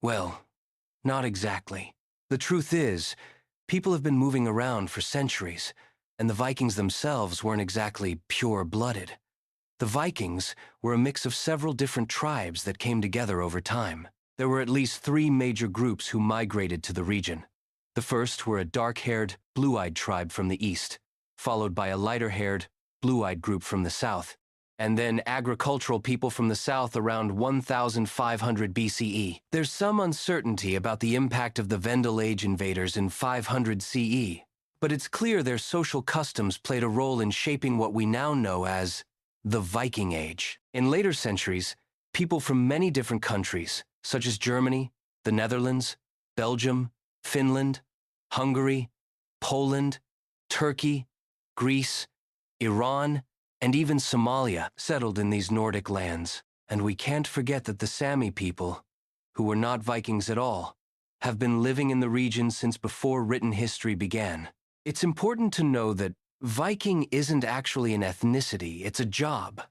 Well, not exactly. The truth is, people have been moving around for centuries, and the Vikings themselves weren't exactly pure-blooded. The Vikings were a mix of several different tribes that came together over time. There were at least three major groups who migrated to the region. The first were a dark-haired, blue-eyed tribe from the east, followed by a lighter-haired, blue-eyed group from the south, and then agricultural people from the south around 1500 BCE. There's some uncertainty about the impact of the Vendel Age invaders in 500 CE, but it's clear their social customs played a role in shaping what we now know as the Viking Age. In later centuries, people from many different countries, such as Germany, the Netherlands, Belgium, Finland, Hungary, Poland, Turkey, Greece, Iran, and even Somalia settled in these Nordic lands. And we can't forget that the Sami people, who were not Vikings at all, have been living in the region since before written history began. It's important to know that Viking isn't actually an ethnicity, it's a job.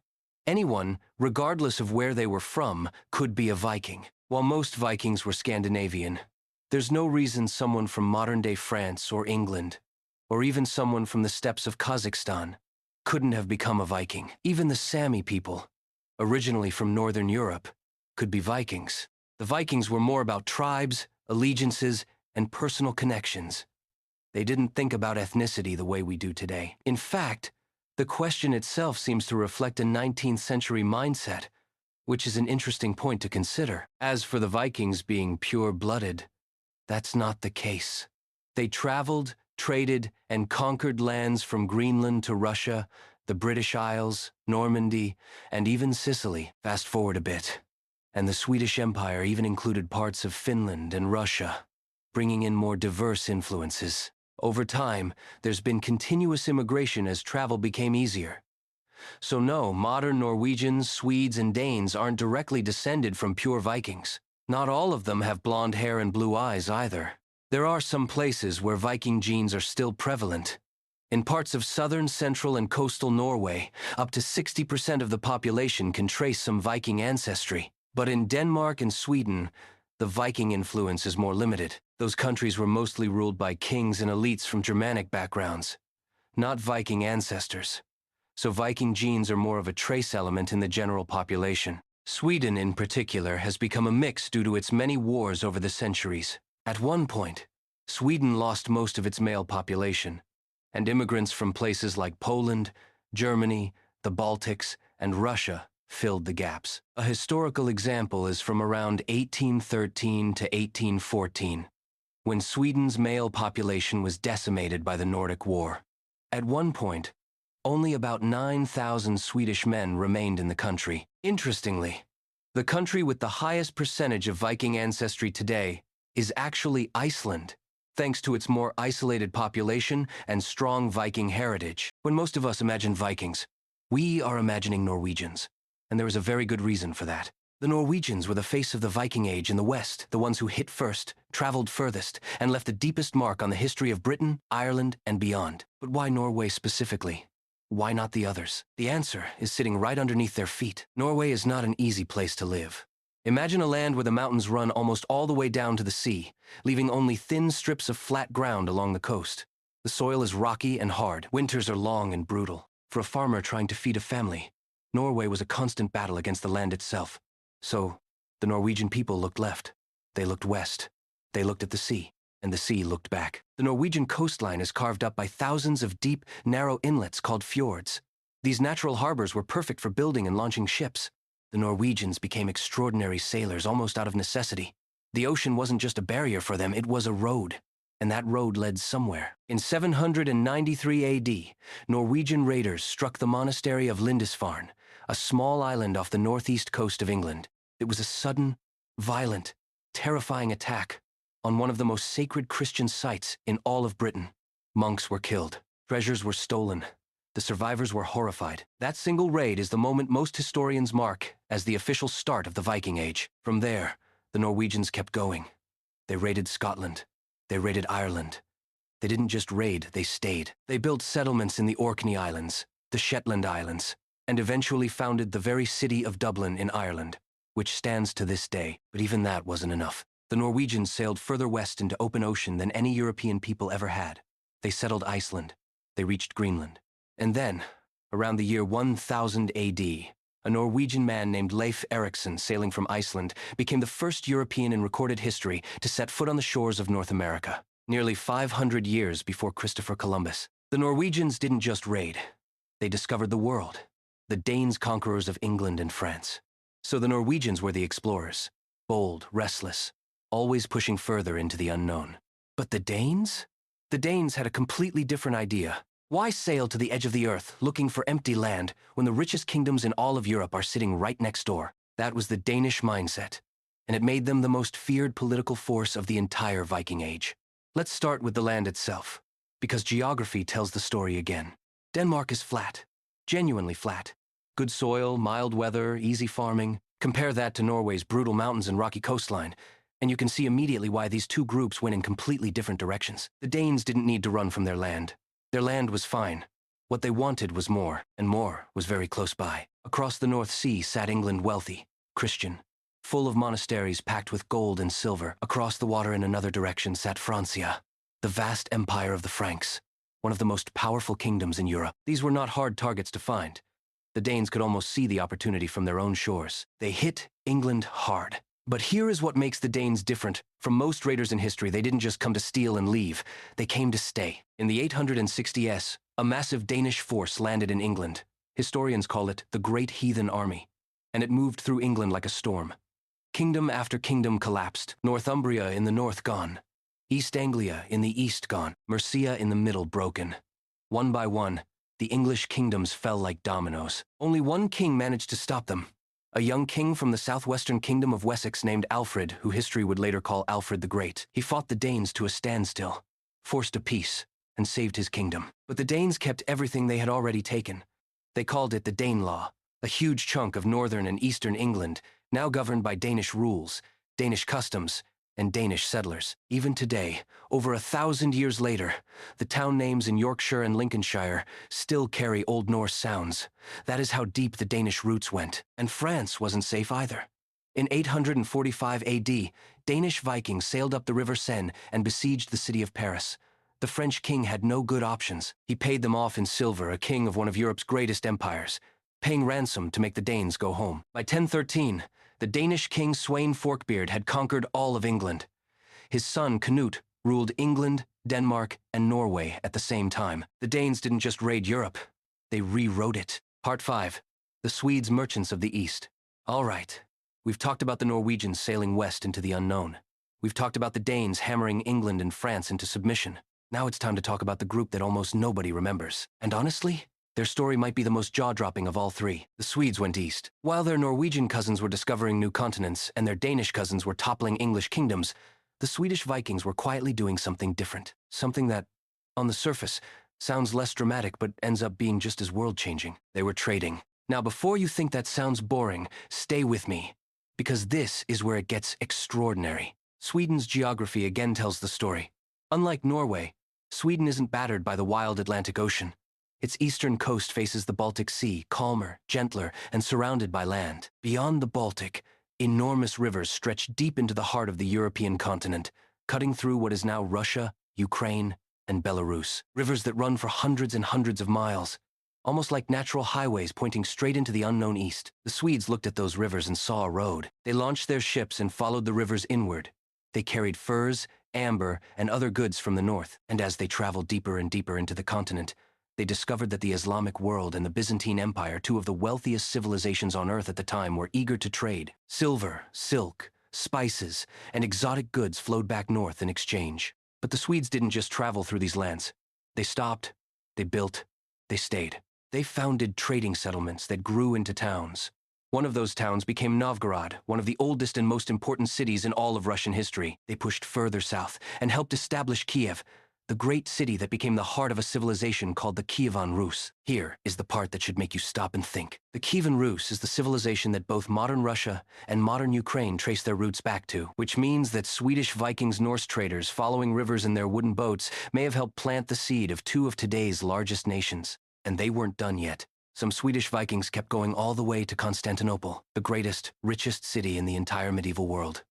Anyone, regardless of where they were from, could be a Viking. While most Vikings were Scandinavian, there's no reason someone from modern-day France or England, or even someone from the steppes of Kazakhstan, couldn't have become a Viking. Even the Sami people, originally from Northern Europe, could be Vikings. The Vikings were more about tribes, allegiances, and personal connections. They didn't think about ethnicity the way we do today. In fact, the question itself seems to reflect a 19th century mindset, which is an interesting point to consider. As for the Vikings being pure-blooded, that's not the case. They traveled, traded, and conquered lands from Greenland to Russia, the British Isles, Normandy, and even Sicily. Fast forward a bit, and the Swedish Empire even included parts of Finland and Russia, bringing in more diverse influences. Over time, there's been continuous immigration as travel became easier. So no, modern Norwegians, Swedes, and Danes aren't directly descended from pure Vikings. Not all of them have blonde hair and blue eyes either. There are some places where Viking genes are still prevalent. In parts of southern, central, and coastal Norway, up to 60% of the population can trace some Viking ancestry. But in Denmark and Sweden, the Viking influence is more limited. Those countries were mostly ruled by kings and elites from Germanic backgrounds, not Viking ancestors. So Viking genes are more of a trace element in the general population. Sweden, in particular, has become a mix due to its many wars over the centuries. At one point, Sweden lost most of its male population, and immigrants from places like Poland, Germany, the Baltics, and Russia filled the gaps. A historical example is from around 1813 to 1814, when Sweden's male population was decimated by the Nordic War. At one point, only about 9,000 Swedish men remained in the country. Interestingly, the country with the highest percentage of Viking ancestry today is actually Iceland, thanks to its more isolated population and strong Viking heritage. When most of us imagine Vikings, we are imagining Norwegians, and there is a very good reason for that. The Norwegians were the face of the Viking Age in the West, the ones who hit first, traveled furthest, and left the deepest mark on the history of Britain, Ireland, and beyond. But why Norway specifically? Why not the others? The answer is sitting right underneath their feet. Norway is not an easy place to live. Imagine a land where the mountains run almost all the way down to the sea, leaving only thin strips of flat ground along the coast. The soil is rocky and hard. Winters are long and brutal. For a farmer trying to feed a family, Norway was a constant battle against the land itself. So, the Norwegian people looked left. They looked west. They looked at the sea, and the sea looked back. The Norwegian coastline is carved up by thousands of deep, narrow inlets called fjords. These natural harbors were perfect for building and launching ships. The Norwegians became extraordinary sailors almost out of necessity. The ocean wasn't just a barrier for them, it was a road. And that road led somewhere. In 793 AD, Norwegian raiders struck the monastery of Lindisfarne, a small island off the northeast coast of England. It was a sudden, violent, terrifying attack on one of the most sacred Christian sites in all of Britain. Monks were killed. Treasures were stolen. The survivors were horrified. That single raid is the moment most historians mark as the official start of the Viking Age. From there, the Norwegians kept going. They raided Scotland. They raided Ireland. They didn't just raid, they stayed. They built settlements in the Orkney Islands, the Shetland Islands, and eventually founded the very city of Dublin in Ireland, which stands to this day. But even that wasn't enough. The Norwegians sailed further west into open ocean than any European people ever had. They settled Iceland. They reached Greenland. And then, around the year 1000 AD, a Norwegian man named Leif Erikson, sailing from Iceland, became the first European in recorded history to set foot on the shores of North America, nearly 500 years before Christopher Columbus. The Norwegians didn't just raid. They discovered the world, the Danes conquerors of England and France. So the Norwegians were the explorers, bold, restless, always pushing further into the unknown. But the Danes? The Danes had a completely different idea. Why sail to the edge of the earth, looking for empty land, when the richest kingdoms in all of Europe are sitting right next door? That was the Danish mindset, and it made them the most feared political force of the entire Viking Age. Let's start with the land itself, because geography tells the story again. Denmark is flat, genuinely flat. Good soil, mild weather, easy farming. Compare that to Norway's brutal mountains and rocky coastline, and you can see immediately why these two groups went in completely different directions. The Danes didn't need to run from their land. Their land was fine. What they wanted was more, and more was very close by. Across the North Sea sat England, wealthy, Christian, full of monasteries packed with gold and silver. Across the water in another direction sat Francia, the vast empire of the Franks, one of the most powerful kingdoms in Europe. These were not hard targets to find. The Danes could almost see the opportunity from their own shores. They hit England hard. But here is what makes the Danes different. From most raiders in history, they didn't just come to steal and leave. They came to stay. In the 860s, a massive Danish force landed in England. Historians call it the Great Heathen Army. And it moved through England like a storm. Kingdom after kingdom collapsed. Northumbria in the north gone. East Anglia in the east gone. Mercia in the middle broken. One by one, the English kingdoms fell like dominoes. Only one king managed to stop them. A young king from the southwestern kingdom of Wessex named Alfred, who history would later call Alfred the Great. He fought the Danes to a standstill, forced a peace, and saved his kingdom. But the Danes kept everything they had already taken. They called it the Danelaw, a huge chunk of northern and eastern England, now governed by Danish rules, Danish customs, and Danish settlers. Even today, over 1,000 years later, the town names in Yorkshire and Lincolnshire still carry Old Norse sounds. That is how deep the Danish roots went. And France wasn't safe either. In 845 AD, Danish Vikings sailed up the River Seine and besieged the city of Paris. The French king had no good options. He paid them off in silver, a king of one of Europe's greatest empires, paying ransom to make the Danes go home. By 1013, the Danish king Sweyn Forkbeard had conquered all of England. His son Canute ruled England, Denmark, and Norway at the same time. The Danes didn't just raid Europe, they rewrote it. Part 5. The Swedes Merchants of the East. All right, we've talked about the Norwegians sailing west into the unknown. We've talked about the Danes hammering England and France into submission. Now it's time to talk about the group that almost nobody remembers. And honestly, their story might be the most jaw-dropping of all three. The Swedes went east. While their Norwegian cousins were discovering new continents and their Danish cousins were toppling English kingdoms, the Swedish Vikings were quietly doing something different. Something that, on the surface, sounds less dramatic but ends up being just as world-changing. They were trading. Now, before you think that sounds boring, stay with me, because this is where it gets extraordinary. Sweden's geography again tells the story. Unlike Norway, Sweden isn't battered by the wild Atlantic Ocean. Its eastern coast faces the Baltic Sea, calmer, gentler, and surrounded by land. Beyond the Baltic, enormous rivers stretch deep into the heart of the European continent, cutting through what is now Russia, Ukraine, and Belarus. Rivers that run for hundreds and hundreds of miles, almost like natural highways pointing straight into the unknown east. The Swedes looked at those rivers and saw a road. They launched their ships and followed the rivers inward. They carried furs, amber, and other goods from the north. And as they traveled deeper and deeper into the continent, they discovered that the Islamic world and the Byzantine Empire, two of the wealthiest civilizations on earth at the time, were eager to trade. Silver, silk, spices, and exotic goods flowed back north in exchange. But the Swedes didn't just travel through these lands. They stopped, they built, they stayed. They founded trading settlements that grew into towns. One of those towns became Novgorod, one of the oldest and most important cities in all of Russian history. They pushed further south and helped establish Kiev, the great city that became the heart of a civilization called the Kievan Rus. Here is the part that should make you stop and think. The Kievan Rus is the civilization that both modern Russia and modern Ukraine trace their roots back to, which means that Swedish Vikings Norse traders following rivers in their wooden boats may have helped plant the seed of two of today's largest nations. And they weren't done yet. Some Swedish Vikings kept going all the way to Constantinople, the greatest, richest city in the entire medieval world.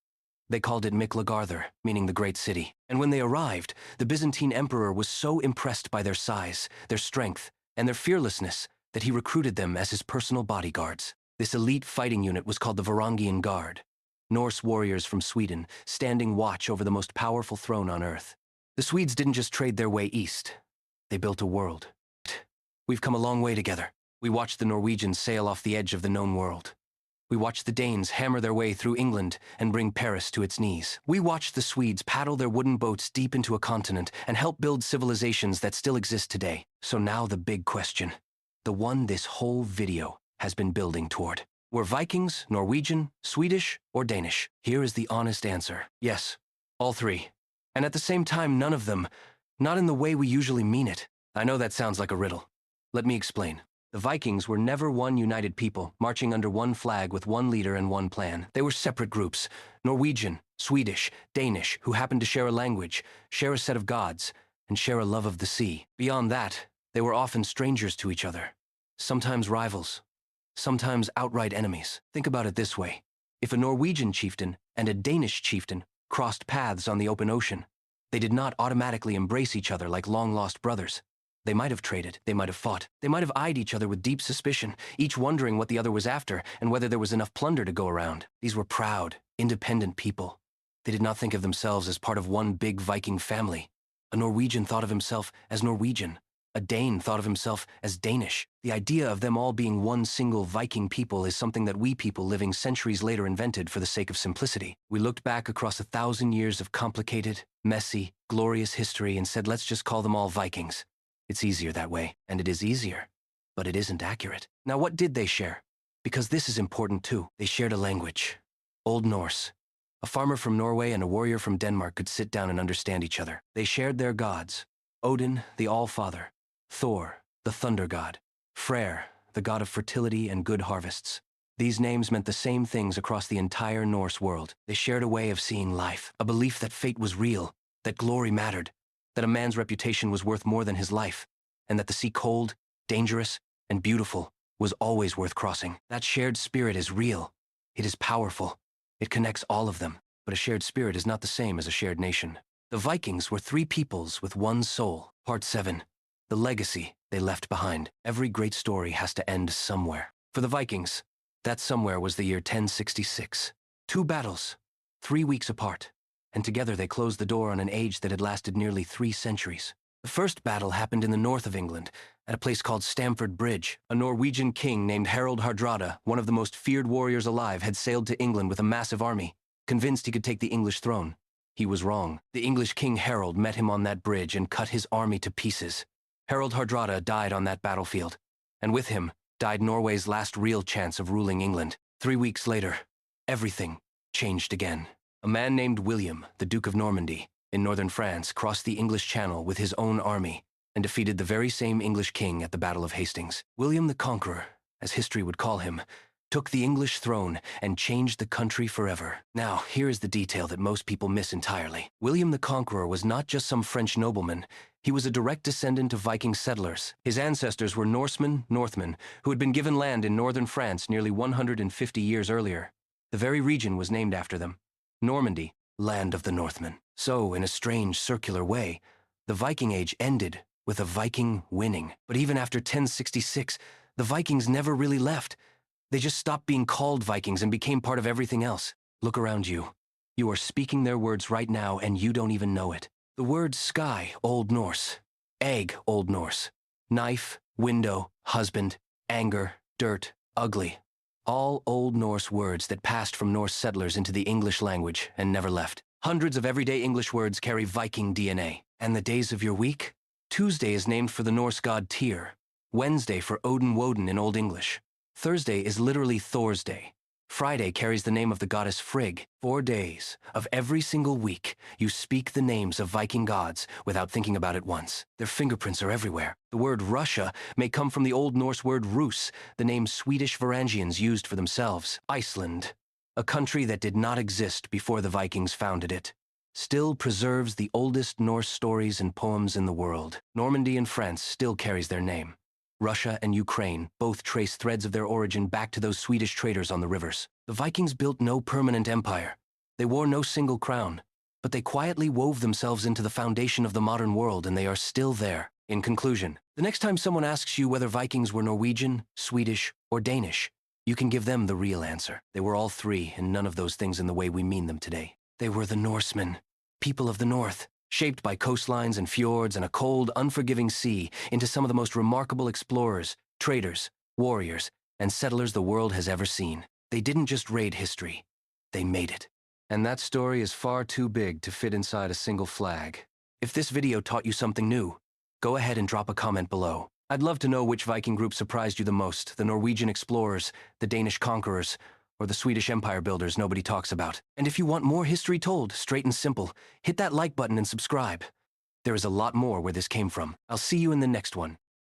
They called it Miklagarthur, meaning the great city. And when they arrived, the Byzantine emperor was so impressed by their size, their strength, and their fearlessness that he recruited them as his personal bodyguards. This elite fighting unit was called the Varangian Guard, Norse warriors from Sweden, standing watch over the most powerful throne on earth. The Swedes didn't just trade their way east. They built a world. We've come a long way together. We watched the Norwegians sail off the edge of the known world. We watched the Danes hammer their way through England and bring Paris to its knees. We watched the Swedes paddle their wooden boats deep into a continent and help build civilizations that still exist today. So now the big question, the one this whole video has been building toward. Were Vikings Norwegian, Swedish, or Danish? Here is the honest answer. Yes, all three. And at the same time, none of them, not in the way we usually mean it. I know that sounds like a riddle. Let me explain. The Vikings were never one united people, marching under one flag with one leader and one plan. They were separate groups, Norwegian, Swedish, Danish, who happened to share a language, share a set of gods, and share a love of the sea. Beyond that, they were often strangers to each other, sometimes rivals, sometimes outright enemies. Think about it this way. If a Norwegian chieftain and a Danish chieftain crossed paths on the open ocean, they did not automatically embrace each other like long-lost brothers. They might have traded, they might have fought, they might have eyed each other with deep suspicion, each wondering what the other was after and whether there was enough plunder to go around. These were proud, independent people. They did not think of themselves as part of one big Viking family. A Norwegian thought of himself as Norwegian. A Dane thought of himself as Danish. The idea of them all being one single Viking people is something that we people living centuries later invented for the sake of simplicity. We looked back across 1,000 years of complicated, messy, glorious history and said, let's just call them all Vikings. It's easier that way, and it is easier, but it isn't accurate. Now, what did they share? Because this is important too. They shared a language, Old Norse. A farmer from Norway and a warrior from Denmark could sit down and understand each other. They shared their gods, Odin, the All-Father, Thor, the thunder god, Freyr, the god of fertility and good harvests. These names meant the same things across the entire Norse world. They shared a way of seeing life, a belief that fate was real, that glory mattered, that a man's reputation was worth more than his life, and that the sea cold, dangerous, and beautiful was always worth crossing. That shared spirit is real. It is powerful. It connects all of them. But a shared spirit is not the same as a shared nation. The Vikings were three peoples with one soul. Part 7. The legacy they left behind. Every great story has to end somewhere. For the Vikings, that somewhere was the year 1066. 2 battles, 3 weeks apart. And together they closed the door on an age that had lasted nearly 3 centuries. The first battle happened in the north of England, at a place called Stamford Bridge. A Norwegian king named Harald Hardrada, one of the most feared warriors alive, had sailed to England with a massive army, convinced he could take the English throne. He was wrong. The English King Harold met him on that bridge and cut his army to pieces. Harald Hardrada died on that battlefield, and with him died Norway's last real chance of ruling England. 3 weeks later, everything changed again. A man named William, the Duke of Normandy, in northern France, crossed the English Channel with his own army and defeated the very same English king at the Battle of Hastings. William the Conqueror, as history would call him, took the English throne and changed the country forever. Now, here is the detail that most people miss entirely. William the Conqueror was not just some French nobleman. He was a direct descendant of Viking settlers. His ancestors were Northmen, who had been given land in northern France nearly 150 years earlier. The very region was named after them. Normandy, land of the Northmen. So, in a strange circular way, the Viking Age ended with a Viking winning. But even after 1066, the Vikings never really left. They just stopped being called Vikings and became part of everything else. Look around you. You are speaking their words right now and you don't even know it. The words sky, Old Norse. Egg, Old Norse. Knife, window, husband, anger, dirt, ugly. All Old Norse words that passed from Norse settlers into the English language and never left. Hundreds of everyday English words carry Viking DNA. And the days of your week? Tuesday is named for the Norse god Tyr. Wednesday for Odin Woden in Old English. Thursday is literally Thor's Day. Friday carries the name of the goddess Frigg. 4 days of every single week, you speak the names of Viking gods without thinking about it once. Their fingerprints are everywhere. The word Russia may come from the Old Norse word Rus, the name Swedish Varangians used for themselves. Iceland, a country that did not exist before the Vikings founded it, still preserves the oldest Norse stories and poems in the world. Normandy in France still carries their name. Russia and Ukraine both trace threads of their origin back to those Swedish traders on the rivers. The Vikings built no permanent empire. They wore no single crown, but they quietly wove themselves into the foundation of the modern world, and they are still there. In conclusion, the next time someone asks you whether Vikings were Norwegian, Swedish, or Danish, you can give them the real answer. They were all three, and none of those things in the way we mean them today. They were the Norsemen, people of the north, shaped by coastlines and fjords and a cold, unforgiving sea, into some of the most remarkable explorers, traders, warriors, and settlers the world has ever seen. They didn't just raid history, they made it. And that story is far too big to fit inside a single flag. If this video taught you something new, go ahead and drop a comment below. I'd love to know which Viking group surprised you the most, the Norwegian explorers, the Danish conquerors, or the Swedish empire builders nobody talks about. And if you want more history told, straight and simple, hit that like button and subscribe. There is a lot more where this came from. I'll see you in the next one.